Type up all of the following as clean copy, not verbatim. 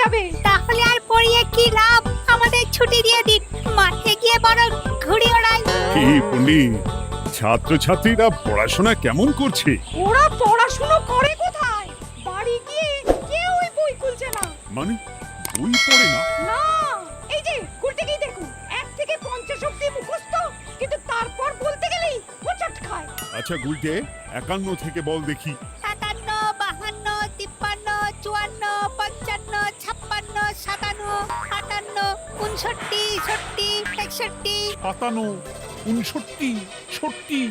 যাবে। তাহলে আর পড়িয়ে কি লাভ, আমাদের ছুটি দিয়ে দিন, মাঠে গিয়ে বরং ঘুড়ি ওড়াই। কি পণ্ডিত, ছাত্রছাত্রীরা পড়াশোনা কেমন করছে? ওরা পড়াশুনো করে কোথায়? বাড়ি গিয়ে কেউই বই খুলছে না। মানে বই পড়ে না? না, এই যে গুলটেকেই দেখুন, 1 থেকে 50 অবধি মুখস্থ, কিন্তু তারপর বলতে গেলেই হোঁচট খায়। আচ্ছা গুলটে, 51 থেকে বল দেখি। 57, 52, 53, 54, 55, 56, 57, 58, 59, 60, 61। 57, 59, 60,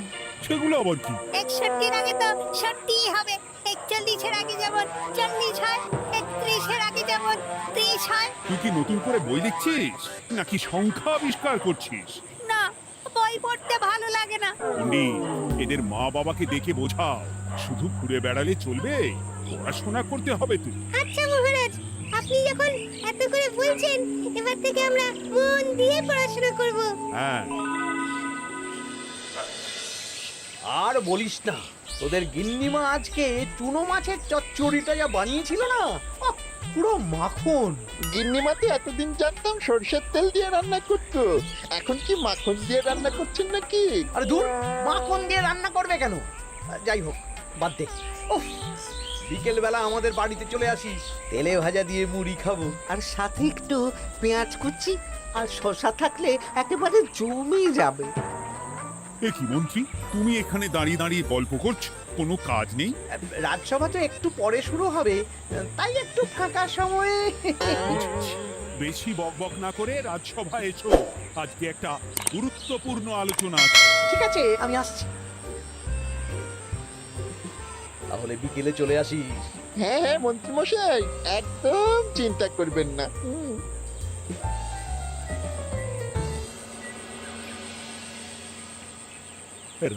সেগুলো আবার কি? 61 আগে তো 60 হবে। 41 আগে যেমন 40 হয়, 31 আগে যেমন 30 হয়। তুই কি নতুন করে বই লিখছিস নাকি সংখ্যা আবিষ্কার করছিস? না, বই পড়তে ভালো লাগে না। পণ্ডিত, এদের মা বাবাকে দেখে বোঝাও, শুধু ঘুরে বেড়ালে চলবে, পড়াশোনা করতে হবে তো। আচ্ছা মহারাজ, আপনি যখন এত করে বলছেন, এবার থেকে আমরা মন দিয়ে পড়াশোনা করব। হ্যাঁ, আর বলিস না, তোদের গিন্নিমা আজকে চুনো মাছের চচ্চড়িটা যা বানিয়েছিল না, আহ, পুরো মাখন। গিন্নিমাতে এতদিন জানতাম সরষের তেল দিয়ে রান্না করতো, এখন কি মাখন দিয়ে রান্না করছেন নাকি? আরে দূর, মাখন দিয়ে রান্না করবে কেন? যাই হোক, বাদ দে। উফ, বিকেল বেলা আমাদের বাড়িতে চলে আসিস, তেলে ভাজা দিয়ে মুড়ি খাবো। আর সাথে একটু পেঁয়াজ কুচি আর শসা থাকলে একেবারে জমে যাবে। এ কি মন্ত্রী, তুমি এখানে দাঁড়িয়ে দাঁড়িয়ে গল্প করছো, কোনো কাজ নেই? রাজসভা তো একটু পরে শুরু হবে, তাই একটু ফাঁকা সময়ে। বুঝেছি। বেশি বকবক না করে রাজসভায় এসো, আজকে একটা গুরুত্বপূর্ণ আলোচনা আছে। ঠিক আছে, আমি আসছি। তাহলে বিকেলে চলে আসিস। হ্যাঁ হ্যাঁ মন্ত্রীমশাই, একদম চিন্তা করবেন না।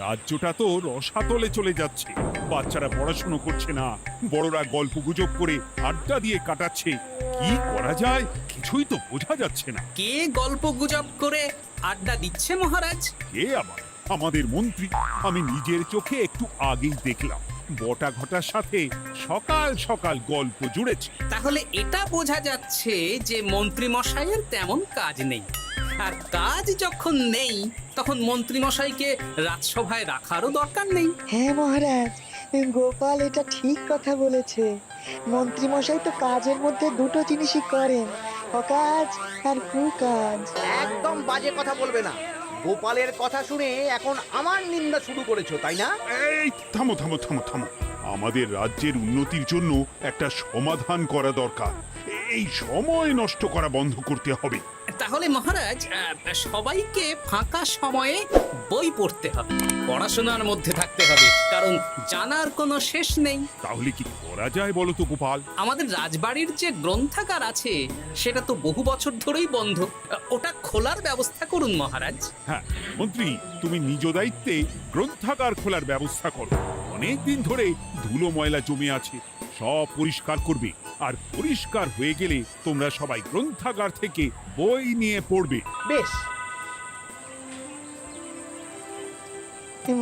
রাজ্যটা তো রসাতলে চলে যাচ্ছে, বাচ্চারা পড়াশোনা করছে না, বড়রা গল্প গুজব করে আড্ডা দিয়ে কাটাচ্ছে। কি করা যায় কিছুই তো বোঝা যাচ্ছে না। কে গল্প গুজব করে আড্ডা দিচ্ছে মহারাজ? কে আবার? আমাদের মন্ত্রী। আমি নিজের চোখে একটু আগেই দেখলাম, বটা ঘটার সাথে সকাল সকাল গল্প জুড়েছে। তাহলে এটা বোঝা যাচ্ছে যে মন্ত্রী মশাইয়ের তেমন কাজ নেই, আর কাজ যখন নেই তখন মন্ত্রী মশাইকে রাজসভায় রাখারও দরকার নেই। হ্যাঁ মহারাজ, গোপাল এটা ঠিক কথা বলেছে। মন্ত্রীমশাই তো কাজের মধ্যে দুটো জিনিসই করেন, অকাজ আর কুকাজ। একদম বাজে কথা বলবে না। গোপালের কথা শুনে এখন আমার নিন্দা শুরু করেছো, তাই না? এই থামো থামো থামো থামো, আমাদের রাজ্যের উন্নতির জন্য একটা সমাধান করা দরকার। এই সময় নষ্ট করা বন্ধ করতে হবে। তাহলে মহারাজ, সবাইকে ফাঁকা সময়ে বই পড়তে হবে, পড়াশোনার মধ্যে থাকতে হবে, কারণ জানার কোনো শেষ নেই। তাহলে কি করা যায় বলো তো গোপাল? আমাদের রাজবাড়ির যে গ্রন্থাগার আছে সেটা তো বহু বছর ধরেই বন্ধ, ওটা খোলার ব্যবস্থা করুন মহারাজ। হ্যাঁ মন্ত্রী, তুমি নিজ দায়িত্বে গ্রন্থাগার খোলার ব্যবস্থা করো। অনেক দিন ধরে ধুলো ময়লা জমে আছে, সব পরিষ্কার করবে, আর পরিষ্কার হয়ে গেলে তোমরা সবাই গ্রন্থাগার থেকে বই নিয়ে পড়বে। বেশ।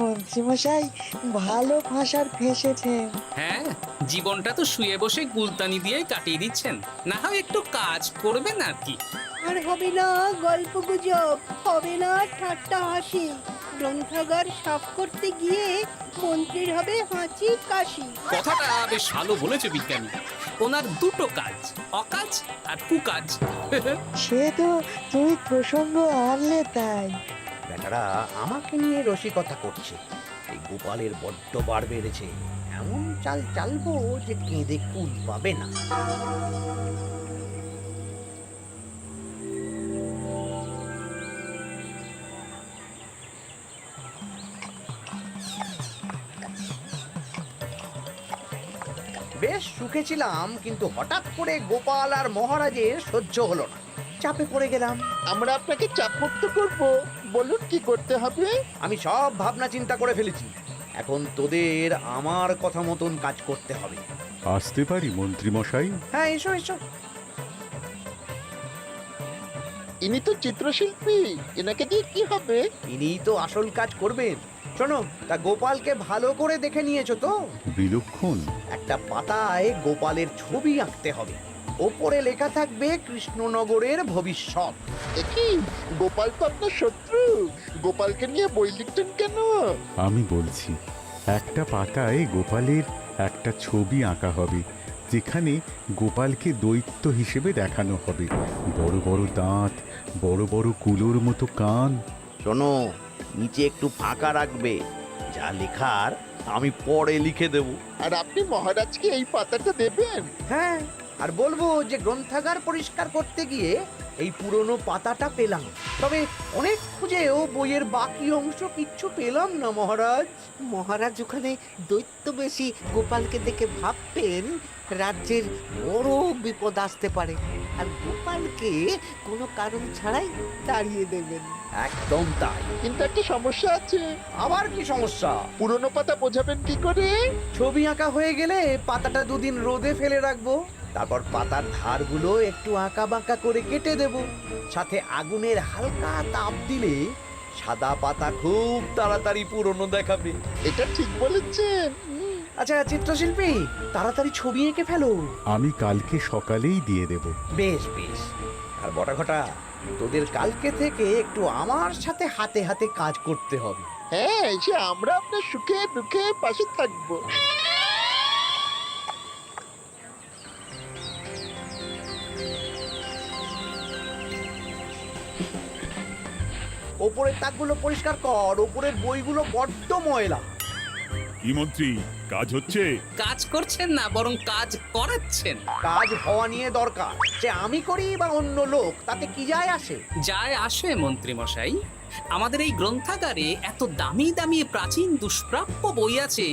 মন্ত্রীমশাই ভালো ভাষার ফেঁসেছেন। হ্যাঁ, জীবনটা তো শুয়ে বসে গুলতানি দিয়ে কাটিয়ে দিচ্ছেন, না হয় একটু কাজ করবেন আর কি। আর হবে না গল্প গুজব, হবে না ঠাট্টা হাসি। গ্রন্থাগার সাফ করতে গিয়ে মন্ত্রীর হবে হাঁচি কাশি। কথাটা বেশ ভালো বলেছে বিজ্ঞানী। ওনার দুটো কাজ, অকাজ আর কুকাজ। সে তো তুই প্রসঙ্গ আনলে তাই। বেটারা আমাকে নিয়ে রসিকতা করছে। এই গোপালের বড্ড বার বেড়েছে, এমন চাল চালবো যে কেঁদে কুল পাবে না। বেশ সুখে ছিলাম, কিন্তু হঠাৎ করে গোপাল আর মহারাজের সহ্য হলো না, চাপে পড়ে গেলাম। আমরা আপনাকে চাপমুক্ত করব, বলুন কি করতে হবে? আমি সব ভাবনা চিন্তা করে ফেলেছি, এখন তোদের আমার কথা মতন কাজ করতে হবে। আসতে পারি মন্ত্রী মশাই? হ্যাঁ, এসো এসো। ইনি তো চিত্রশিল্পী, এনাকে দিয়ে কি হবে? ইনিই তো আসল কাজ করবেন। শোনো, তা গোপালকে ভালো করে দেখে নিয়েছো তো? বিলক্ষণ। একটা পাতায় গোপালের ছবি আঁকতে হবে, ওপরে লেখা থাকবে কৃষ্ণনগরের ভবিষ্যৎ। একই গোপাল তো আপনার শত্রু, গোপালকে নিয়ে বই লিখতেন কেন? আমি বলছি, একটা পাতায় গোপালের একটা ছবি আঁকা হবে, যেখানে গোপালকে দৈত্য হিসেবে দেখানো হবে। বড় বড় দাঁত, বড় বড় কুলোর মতো কান। শোনো, নিচে একটু ফাঁকা রাখবে, যা লেখার আমি পরে লিখে দেব। আর আপনি মহারাজকে এই পাতাটা দেবেন? হ্যাঁ, আর বলবো যে গ্রন্থাগার পরিষ্কার করতে গিয়ে এই পুরনো পাতাটা পেলাম, তবে অনেক খুঁজেও বইয়ের বাকি অংশ কিচ্ছু পেলাম না মহারাজ। মহারাজ ওখানে দৈত্য বেশি গোপালকে দেখে ভাববেন রাজ্যের বড় বিপদ আসতে পারে, আর গোপালকে কোনো কারণ ছাড়াই তাড়িয়ে দেবেন। একদম তাই। কিন্তু একটা সমস্যা আছে। আবার কি সমস্যা? পুরনো পাতা বোঝাবেন কি করে? ছবি আঁকা হয়ে গেলে পাতাটা দুদিন রোদে ফেলে রাখবো, তারপর পাতার ধারগুলো একটু আঁকা বাঁকা করে কেটে দেব, সাথে আগুনের হালকা তাপ দিলে সাদা পাতা খুব তাড়াতাড়ি পুরনো দেখাবে। এটা ঠিক বলেছেন। আচ্ছা চিত্রশিল্পী, তাড়াতাড়ি ছবি এঁকে ফেলো। আমি কালকে সকালেই দিয়ে দেব। বেশ বেশ। আর বটা ঘটা, তোদের কালকে থেকে একটু আমার সাথে হাতে হাতে কাজ করতে হবে। হ্যাঁ, এসে আমরা আপনার সুখে দুঃখে পাশে থাকবো। ওপরের তাকগুলো পরিষ্কার কর, ওপরের বইগুলো বড্ড ময়লা। কি মন্ত্রী, কাজ হচ্ছে? কাজ করছেন না, বরং কাজ করাচ্ছেন। কাজ হওয়া নিয়ে দরকার, সে আমি করি বা অন্য লোক, তাতে কি যায় আসে? যায় আসে মন্ত্রী মশাই। আমাদের এই গ্রন্থাগারে এত দামি দামি প্রাচীন দুষ্প্রাপ্য বই আছে,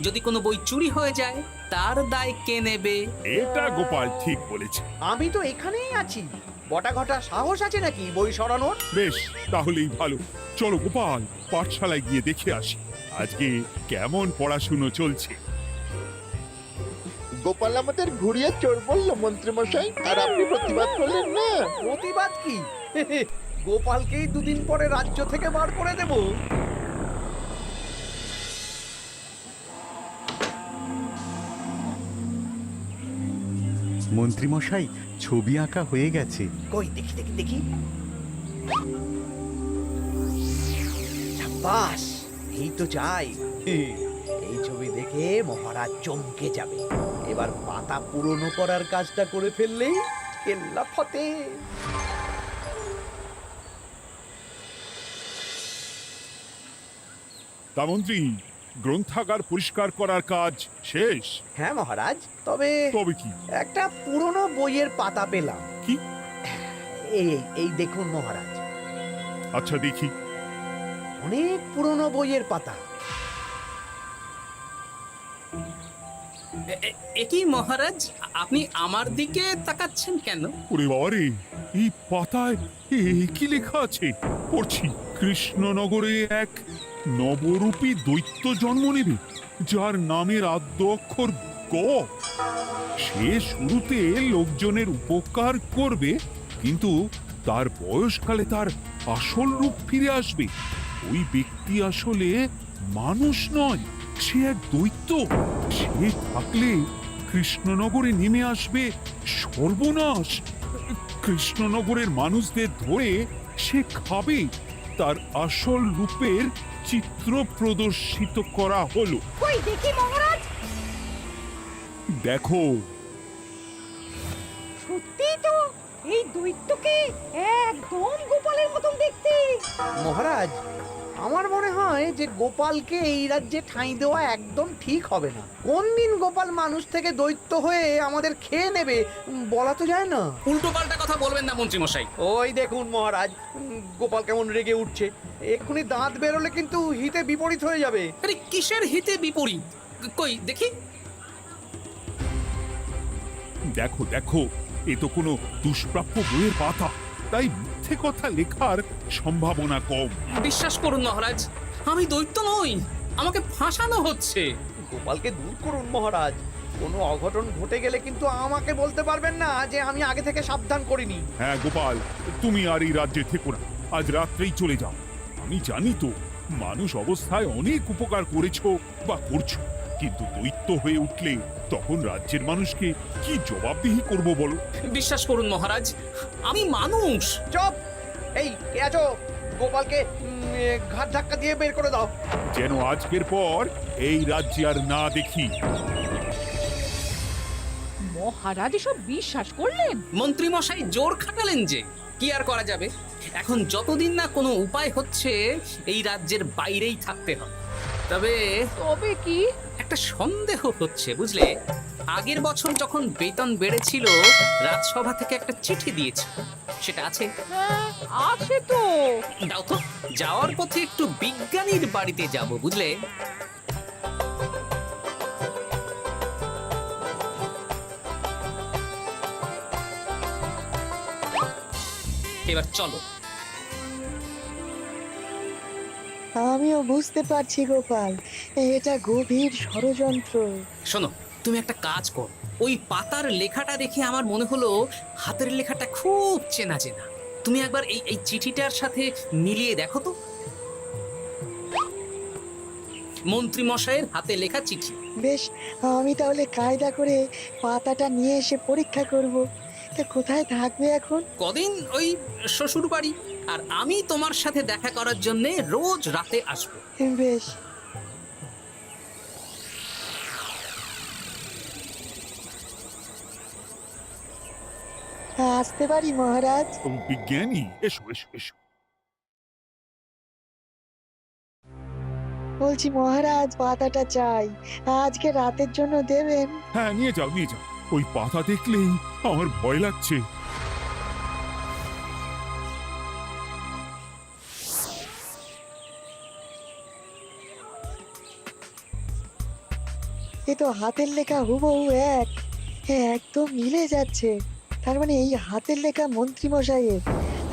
যদি কোনো বই চুরি হয়ে যায় তার দায় কে নেবে? এটা গোপাল ঠিক বলেছে। আমি তো এখানেই আছি, বটা ঘটা সাহস আছে নাকি বই সরানোর? বেশ, তাহলেই ভালো। চলো গোপাল, পাঠশালায় গিয়ে দেখে আসি আজকে কেমন পড়াশুনো চলছে। গোপাল আমাদের ঘুরিয়ে চোর বললো মন্ত্রী মশাই, আর আপনি প্রতিবাদ করলেন না। প্রতিবাদ কি? গোপালকেই দুদিন পরে রাজ্য থেকে বার করে দেব। মন্ত্রীমশাই, ছবি আঁকা হয়ে গেছে। কই দেখি দেখি দেখি। সাব্বাস, এই তো চাই। এই ছবি দেখে মহারাজ চমকে যাবে। এবার পাতা পুরনো করার কাজটা করে ফেললেই কেল্লা ফতে। তা মন্ত্রী, গ্রন্থাগার পরিষ্কার করার কাজ শেষ? হ্যাঁ মহারাজ, তবে তবে কি? একটা পুরনো বইয়ের পাতা পেলাম। কি? এই এই দেখুন মহারাজ, আচ্ছা দেখি। অনেক পুরনো বইয়ের পাতা। একই মহারাজ, আপনি আমার দিকে তাকাচ্ছেন কেন? ওরে বাবারে, এই পাতায় কি লেখা আছে? পড়ছি, কৃষ্ণনগরে এক নবরূপী দৈত্য জন্ম নেবে, যার নামের আদ্য অক্ষর গ। সে শুরুতে লোকজনের উপকার করবে, কিন্তু তার বয়সকালে তার আসল রূপ ফিরে আসবে। ওই ব্যক্তি আসলে মানুষ নয়, সে এক দৈত্য। সে থাকলে কৃষ্ণনগরে নেমে আসবে সর্বনাশ। কৃষ্ণনগরের মানুষদের ধরে সে খাবে। তার আসল রূপের চিত্র প্রদর্শিত করা হলো। কই দেখি মহারাজ। দেখো, সত্যি তো, এই দৈত্যকে একদম গোপালের মতন দেখতে। মহারাজ, আমার মনে হয় যে গোপালকে এই রাজ্যে ঠাঁই দেওয়া একদম ঠিক হবে না। কোন দিন গোপাল মানুষ থেকে দৈত্য হয়ে আমাদের খেয়ে নেবে বলা তো যায় না। উল্টো পাল্টা কথা বলবেন না মন্ত্রী মশাই। ওই দেখুন মহারাজ, গোপাল কেমন রেগে উঠছে। এক্ষুনি দাঁত বেরোলে কিন্তু হিতে বিপরীত হয়ে যাবে। আরে কিসের হিতে বিপরীত? কই দেখি। দেখো দেখো, এ তো কোনো দুষ্প্রাপ্য বইয়ের পাতা, তাই মিথ্যে কথা লেখার সম্ভাবনা কম। বিশ্বাস করুন মহারাজ, আমি দৈত্য নই, আমাকে ফাঁসানো হচ্ছে। গোপালকে দূর করুন মহারাজ। কোনো অঘটন ঘটে গেলে কিন্তু আমাকে বলতে পারবেন না যে আমি আগে থেকে সাবধান করিনি। হ্যাঁ গোপাল, তুমি আর এই রাজ্যে থেকো না, আজ রাত্রেই চলে যাও। আমি জানি তো মানুষ অবস্থায় অনেক উপকার করেছো বা করছো, কিন্তু দৈত্য হয়ে উঠলে তখন রাজ্যের মানুষকে কি জবাবদিহি করব বলো? বিশ্বাস করুন মহারাজ, আমি মানুষ। চপ! এই কে আছো? গোপালকে ঘাট ধাক্কা দিয়ে বের করে দাও। যেন আজকের পর এই রাজ্যে আর না দেখি। মহারাজ এসব বিশ্বাস করলেন? মন্ত্রী মশাই জোর খাটালেন যে, কি আর করা যাবে। এখন যতদিন না কোনো উপায় হচ্ছে, এই রাজ্যের বাইরেই থাকতে হবে। তবে তবে কি? একটা সন্দেহ হচ্ছে বুঝলে। আগের বছর যখন বেতন বেড়েছিল, রাজসভা থেকে একটা চিঠি দিয়েছে, সেটা আছে? হ্যাঁ, আছে তো। দাও তো, যাওয়ার পথে একটু বিজ্ঞানীর বাড়িতে যাব বুঝলে। এবার চলো। আমিও বুঝতে পারছি গোপাল, এটা গভীর ষড়যন্ত্র। শোনো, তুমি একটা কাজ করো। ওই পাতার লেখাটা দেখে আমার মনে হলো হাতের লেখাটা খুব চেনা চেনা। তুমি একবার এই চিঠিটার সাথে মিলিয়ে দেখো তো। মন্ত্রী মশাইয়ের হাতে লেখা চিঠি। বেশ, আমি তাহলে কায়দা করে পাতাটা নিয়ে এসে পরীক্ষা করব। তা কোথায় থাকবে এখন? কদিন ওই শ্বশুর বাড়ি, আর আমি তোমার সাথে দেখা করার জন্য রোজ রাতে আসবো। বেশ। আসতে পারি মহারাজ? বিজ্ঞানী, এসো এসো এসো। বলছি মহারাজ, পাতাটা চাই, আজকে রাতের জন্য দেবেন? হ্যাঁ, নিয়ে যাও নিয়ে যাও। ওই পাতা দেখলেই আমার ভয় লাগছে। এ তো হাতের লেখা হুবহু এক, একদম মিলে যাচ্ছে। তার মানে এই হাতের লেখা মন্ত্রী মশাইয়ের,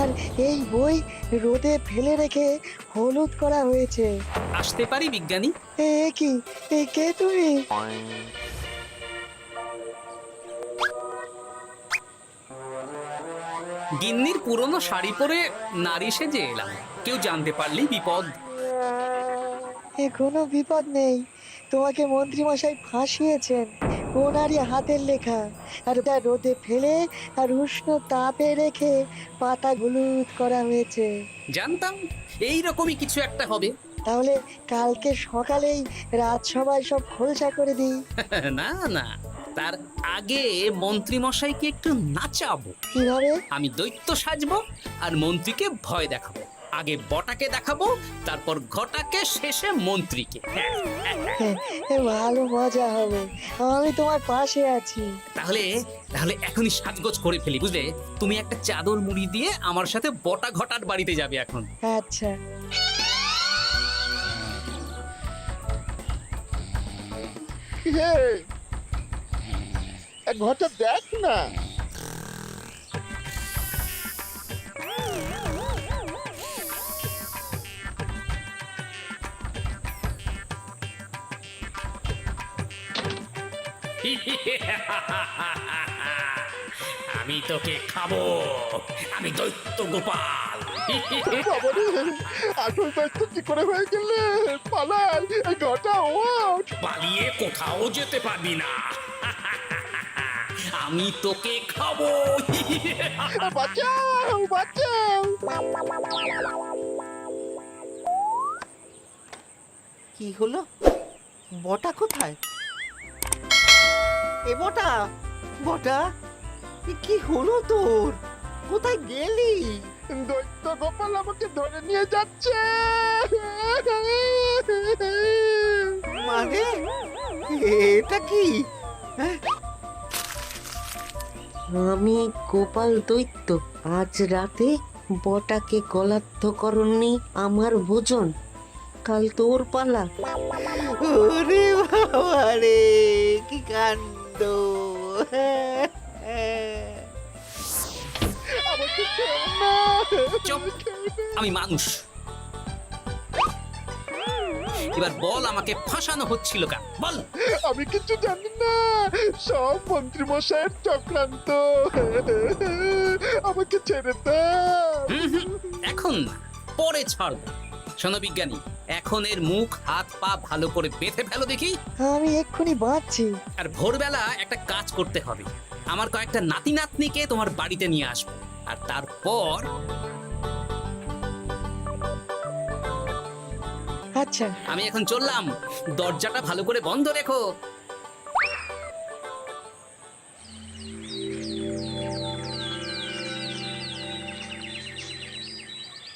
আর এই বই রোদে ফেলে রেখে হলুদ করা হয়েছে। আসতে পারি বিজ্ঞানী? এ কি, এ কে তুমি? গিন্নির পুরনো শাড়ি পরে নারী সেজে এলাম, কেউ জানতে পারলেই বিপদ। এ কোনো বিপদ নেই, তোমাকে মন্ত্রী মশাই ফাঁসিয়েছেন। ওনারই হাতের লেখা, আর ওটা রোদে ফেলে আর উষ্ণ তাপে রেখে পাতা হলুদ করা হয়েছে। জানতাম এইরকমই কিছু একটা হবে। তাহলে কালকে সকালেই রাজসভায় সব খোলসা করে দিই। না না, তার আগে মন্ত্রী মশাইকে একটু নাচাবো। কিভাবে? আমি দৈত্য সাজবো আর মন্ত্রীকে ভয় দেখাবো। আগে বটাকে দেখাবো, তারপর ঘটাকে, শেষে মন্ত্রীকে। ভালো মজা হবে, আমি তোমার পাশে আছি। তাহলে তাহলে এখনই সাজগোজ করে ফেলি বুঝলে। তুমি একটা চাদর মুড়ি দিয়ে আমার সাথে বটা ঘটার বাড়িতে যাবে এখন। আচ্ছা। হে, এক ঘরটা দেখ না। আমি তোকে খাবো, আমি দৈত্য গোপাল। বাবারে, আসল দায়িত্ব কি করে হয়ে গেলে? পালাই, এই ঘরটা ওঠ। পালিয়ে কোথাও যেতে পারবি না, আমি তোকে খাবো। বাঁচাও, বাঁচাও। কি হলো? বটা কোথায়? এ বটা, বটা, এ কি হলো তোর? কোথায় গেলি? দৈত্য গোপাল আমাকে ধরে নিয়ে যাচ্ছে। মানে এটা কি? হ্যাঁ? আমি গোপাল দৈত্য, আজ রাতে বটাকে গলার্ধ করণি আমার ভোজন, কাল তোর পালা। ওরে বাবা রে, কি কাণ্ড! আমাকে ছেড়ে না। চুপ, আমি মানুষ। এবার বল, আমাকে ফাঁসানো হচ্ছিল কেন? বল। আমি কিছু জানি না, সব মন্ত্রী মশাইয়ের চক্রান্ত। আমাকে ছেড়ে দাও। এখন না, পরে ছাড়বো। শোনো বিজ্ঞানী, এখন এর মুখ হাত পা ভালো করে বেঁধে ফেলো দেখি। আমি এক্ষুনি বাঁচছি। আর ভোরবেলা একটা কাজ করতে হবে, আমার কয়েকটা নাতি নাতনিকে তোমার বাড়িতে নিয়ে আসবো, আর তারপর আচ্ছা, আমি এখন চললাম, দরজাটা ভালো করে বন্ধ রেখো।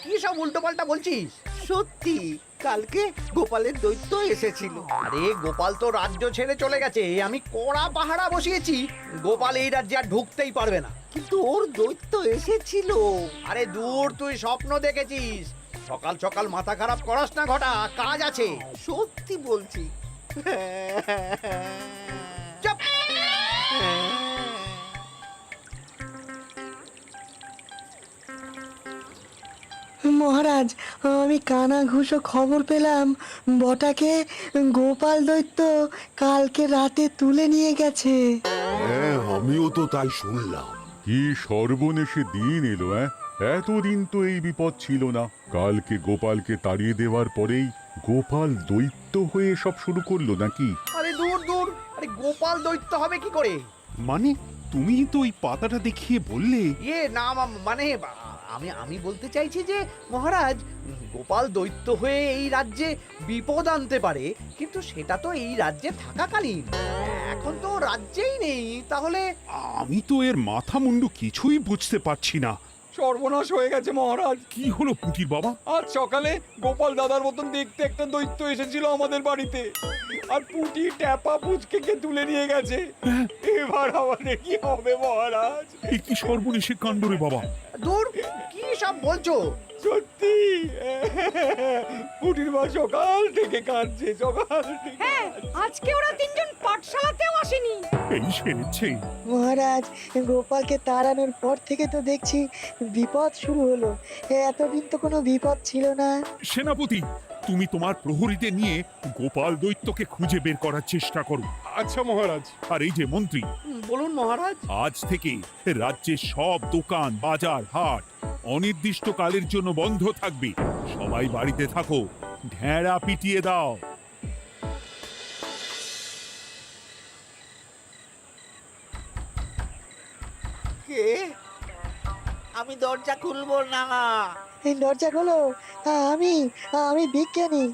কি সব উল্টো পাল্টা বলছিস? সত্যি কালকে গোপালের দৈত্য এসেছিল। আরে গোপাল তো রাজ্য ছেড়ে চলে গেছে, আমি কড়া পাহারা বসিয়েছি। গোপাল এই রাজ্যে আর ঢুকতেই পারবে না। কিন্তু ওর দৈত্য এসেছিল। আরে দূর, তুই স্বপ্ন দেখেছিস। সকাল সকাল মাথা খারাপ করাস না ঘটা, কাজ আছে। সত্যি বলছি। চুপ। মহারাজ, আমি কানা ঘুষো খবর পেলাম বটাকে গোপাল দৈত্য কালকে রাতে তুলে নিয়ে গেছে। হ্যাঁ, আমিও তো তাই শুনলাম। কি সর্বনেশে দিন এলো! এতদিন তো এই বিপদ ছিল না। কালকে গোপালকে তাড়িয়ে দেওয়ার পরেই গোপাল দৈত্য হয়ে সব শুরু করলো নাকি? আরে দূর দূর, আরে গোপাল দৈত্য হবে কি করে? মানে তুমি তো ওই পাতাটা দেখিয়ে বললে। না মানে আমি বলতে চাইছি যে মহারাজ, গোপাল দৈত্য হয়ে এই রাজ্যে বিপদ আনতে পারে, কিন্তু সেটা তো এই রাজ্যে থাকাকালীন। এখন তো রাজ্যেই নেই, তাহলে আমি তো এর মাথা মুন্ডু কিছুই বুঝতে পারছি না। সর্বনাশ হয়ে গেছে মহারাজ। কি হলো পুটির বাবা? আজ সকালে গোপাল দাদার মতন দেখতে একটা দৈত্য এসেছিল আমাদের বাড়িতে, আর পুটি ট্যাপা পুচকে তুলে নিয়ে গেছে। এবার আমাদের কি হবে মহারাজ? এই কি সর্বনেশে কাণ্ড রে বাবা! দূর, কি সব বলছো? সত্যি পুটির মা সকাল থেকে কাঁদছে, সকাল থেকে। হ্যাঁ, আজকে ওরা তিনজন পাঠশালাতেও আসেনি। এই সেরেছে। মহারাজ, গোপালকে তাড়ানোর পর থেকে তো দেখছি বিপদ শুরু হলো। এতদিন তো কোনো বিপদ ছিল না। সেনাপতি, তুমি তোমার প্রহরীদের নিয়ে গোপাল দৈত্যকে খুঁজে বের করার চেষ্টা করো। আচ্ছা মহারাজ। আর এই যে মন্ত্রী, বলুন মহারাজ। আজ থেকে রাজ্যের সব দোকান, বাজার, হাট অনির্দিষ্টকালের জন্য বন্ধ থাকবে। সবাই বাড়িতে থাকো, ঢেঁড়া পিটিয়ে দাও। কে? আমি দরজা খুলবো না। এই দরজা খোলো। আমি বিজ্ঞানী।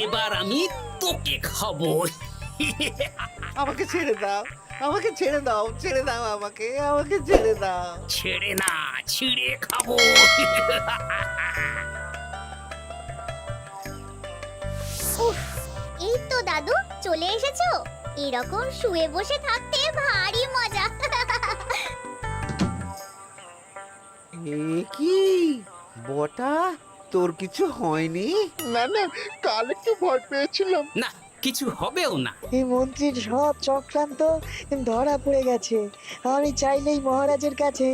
এবার আমি তোকে খাবো। আমাকে ছেড়ে দাও, আমাকে ছেড়ে দাও, ছেড়ে দাও, আমাকে ছেড়ে দাও। ছেড়ে না, ছিঁড়ে খাবো। এই তো দাদু চলে এসেছো। এরকম শুয়ে বসে থাকতে ভারী মজা। এ কি বটা, তোর কিছু হয়নি? না না, কাল একটু ভয় পেয়েছিলাম। না, কিছু হবেও না। এই মন্ত্রীর সব চক্রান্ত ধরা পড়ে গেছে। আমি চাইলেই মহারাজের কাছে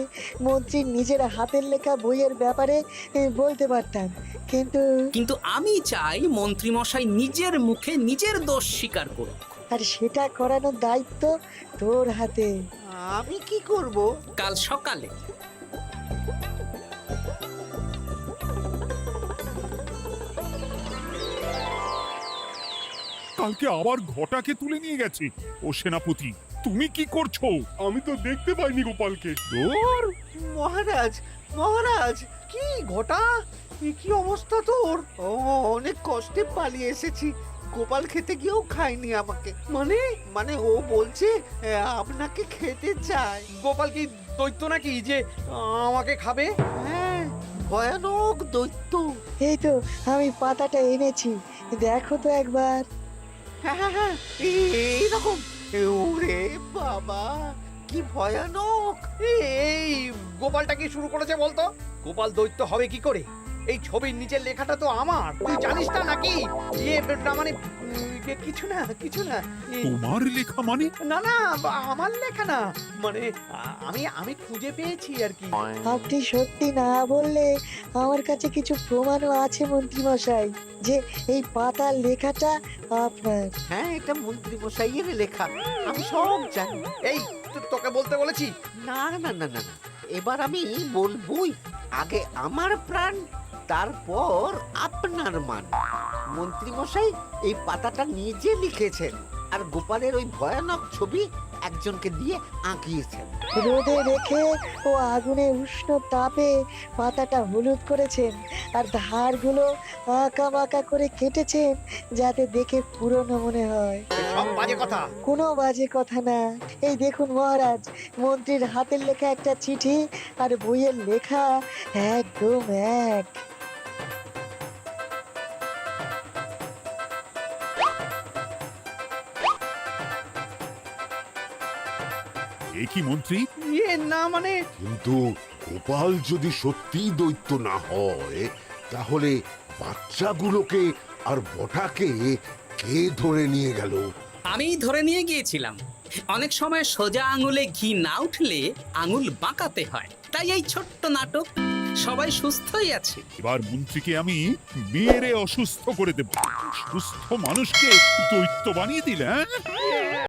মন্ত্রীর নিজের হাতের লেখা বইয়ের ব্যাপারে বলতে পারতাম, কিন্তু আমি চাই মন্ত্রী মশাই নিজের মুখে নিজের দোষ স্বীকার করুক। আর সেটা করানোর দায়িত্ব তোর হাতে। আমি কি করব? কাল সকালে কালকে আবার ঘটাকে তুলে নিয়ে গেছে। ও সেনাপতি, তুমি কি করছো? আমি তো দেখতে পাইনি গোপালকে। দূর! মহারাজ, মহারাজ, কি ঘটা, কি অবস্থা তোর? অনেক কষ্টে পালিয়ে এসেছি। গোপাল খেতে গিয়েও খায়নি আমাকে। মানে ও বলছে আপনাকে খেতে চায়। গোপাল কি দৈত্য নাকি যে আমাকে খাবে? হ্যাঁ, ভয়ানক দৈত্য। এই তো আমি পাতাটা এনেছি, দেখো তো একবার। হ্যাঁ হ্যাঁ হ্যাঁ, এইরকম। ওরে বাবা, কি ভয়ানক! এই গোপালটা কি শুরু করেছে বলতো? গোপাল দৈত্য হবে কি করে? এই ছবির নিচের লেখাটা তো আমার, তুই জানিস না নাকি? না মানে কিছু না। তোমার লেখা মানে? না আমার লেখা না, মানে আমি খুঁজে পেয়েছি আর কি। আপনি সত্যি না বললে আমার কাছে কিছু প্রমাণও আছে মন্ত্রী মশাই, যে এই পাতার লেখাটা আপনার। হ্যাঁ, এটা মন্ত্রী মশাইয়ের লেখা, আমি সব জানি। এই তোকে বলতে বলেছি। না না না না না, এবার আমি বলবই, আগে আমার প্রাণ, তারপর আপনার মান। মন্ত্রী মশাই এই পাতাটা নিজে লিখেছেন, আর গোপালের ওই ভয়ানক ছবি একজনকে দিয়ে আঁকিয়েছেন। রোদে রেখে ও আগুনে উষ্ণ তাপে পাতাটা হলুদ করেছেন, আর ধারগুলো আঁকা বাঁকা করে কেটেছেন যাতে দেখে পুরনো মনে হয়। সব বাজে কথা। কোনো বাজে কথা না। এই দেখুন মহারাজ, মন্ত্রীর হাতের লেখা একটা চিঠি আর বইয়ের লেখা একদম এক। এ কি মন্ত্রী? ইয়ে না মানে কিন্তু গোপাল যদি সত্যিই দৈত্য না হয়, তাহলে বাচ্চাগুলোকে আর বটাকে কে ধরে নিয়ে গেল? আমি ধরে নিয়ে গিয়েছিলাম। অনেক সময় সোজা আঙুলে ঘি না উঠলে আঙুল বাঁকাতে হয়, তাই এই ছোট্ট নাটক। সবাই সুস্থই আছে। এবার মন্ত্রীকে আমি মেরে অসুস্থ করে দেব। সুস্থ মানুষকে দৈত্য বানিয়ে দিলে, হ্যাঁ?